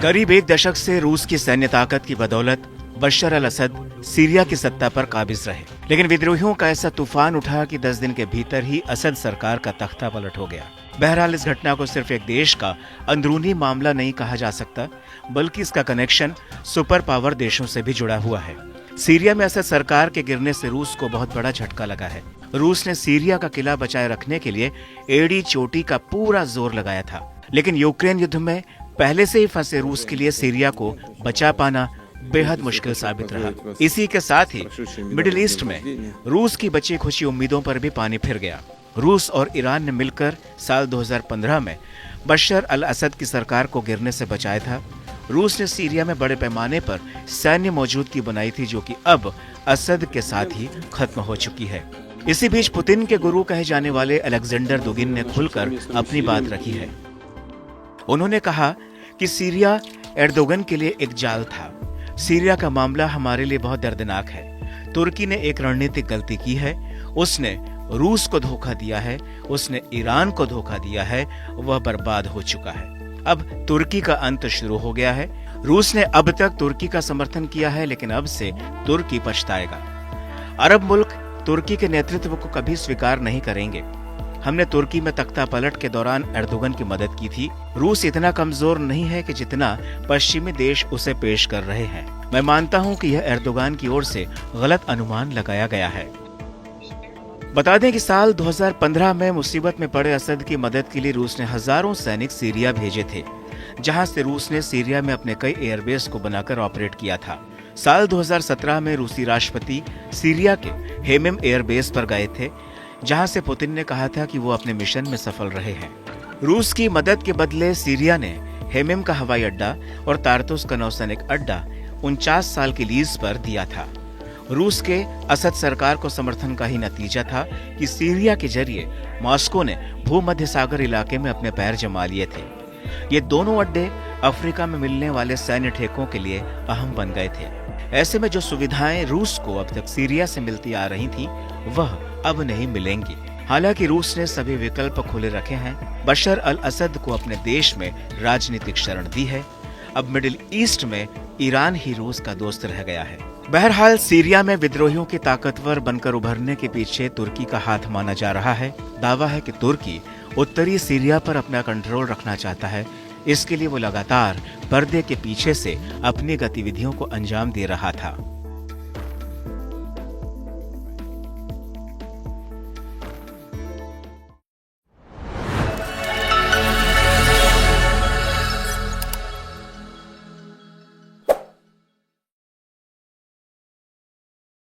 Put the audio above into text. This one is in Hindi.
करीब एक दशक से रूस की सैन्य ताकत की बदौलत बशर अल असद सीरिया की सत्ता पर काबिज रहे, लेकिन विद्रोहियों का ऐसा तूफान उठा कि 10 दिन के भीतर ही असद सरकार का तख्ता पलट हो गया। बहरहाल इस घटना को सिर्फ एक देश का अंदरूनी मामला नहीं कहा जा सकता, बल्कि इसका कनेक्शन सुपर पावर देशों से भी जुड़ा हुआ है। सीरिया में असद सरकार के गिरने से रूस को बहुत बड़ा झटका लगा है। रूस ने सीरिया का किला बचाए रखने के लिए एड़ी चोटी का पूरा जोर लगाया था, लेकिन यूक्रेन युद्ध में पहले से ही फंसे रूस के लिए सीरिया को बचा पाना बेहद मुश्किल साबित रहा। इसी के साथ ही मिडिल ईस्ट में रूस की बची खुशी उम्मीदों पर भी पानी फिर गया। रूस और ईरान ने मिलकर साल 2015 में बशर अल असद की सरकार को गिरने से बचाया था। रूस ने सीरिया में बड़े पैमाने पर सैन्य मौजूदगी बनाई थी, जो कि अब असद के साथ ही खत्म हो चुकी है। इसी बीच पुतिन के गुरु कहे जाने वाले अलेक्जेंडर दुगिन ने खुलकर अपनी बात रखी है। उन्होंने कहा कि सीरिया एर्दोगन के लिए एक जाल था। सीरिया का मामला हमारे लिए बहुत दर्दनाक है। तुर्की ने एक रणनीतिक गलती की है। उसने रूस को धोखा दिया है, उसने ईरान को धोखा दिया है। वह बर्बाद हो चुका है। अब तुर्की का अंत शुरू हो गया है। रूस ने अब तक तुर्की का समर्थन किया है, लेकिन अब से तुर्की पछताएगा। अरब मुल्क तुर्की के नेतृत्व को कभी स्वीकार नहीं करेंगे। हमने तुर्की में तख्ता पलट के दौरान एर्दोगन की मदद की थी। रूस इतना कमजोर नहीं है कि जितना पश्चिमी देश उसे पेश कर रहे हैं। मैं मानता हूं कि यह एर्दोगन की ओर से गलत अनुमान लगाया गया है। बता दें कि साल 2015 में मुसीबत में पड़े असद की मदद के लिए रूस ने हजारों सैनिक सीरिया भेजे थे, जहां से रूस ने सीरिया में अपने कई एयरबेस को बनाकर ऑपरेट किया था। साल 2017 में रूसी राष्ट्रपति सीरिया के हेमेम एयरबेस पर गए थे, जहां से पुतिन ने कहा था कि वो अपने मिशन में सफल रहे हैं। रूस की मदद के बदले सीरिया ने हेमेम का हवाई अड्डा और तारतुस का नौसैनिक अड्डा 49 साल की लीज पर दिया था। रूस के असद सरकार को समर्थन का ही नतीजा था कि सीरिया के जरिए मॉस्को ने भूमध्य सागर इलाके में अपने पैर जमा लिए थे। ये दोनों अड्डे अफ्रीका में मिलने वाले सैन्य ठेकों के लिए अहम बन गए थे। ऐसे में जो सुविधाएं रूस को अब तक सीरिया से मिलती आ रही थी, वह अब नहीं मिलेंगी। हालांकि रूस ने सभी विकल्प खुले रखे हैं। बशर अल असद को अपने देश में राजनीतिक शरण दी है। अब मिडिल ईस्ट में ईरान ही रूस का दोस्त रह गया है। बहरहाल सीरिया में विद्रोहियों के ताकतवर बनकर उभरने के पीछे तुर्की का हाथ माना जा रहा है। दावा है कि तुर्की उत्तरी सीरिया पर अपना कंट्रोल रखना चाहता है। इसके लिए वो लगातार पर्दे के पीछे से अपनी गतिविधियों को अंजाम दे रहा था।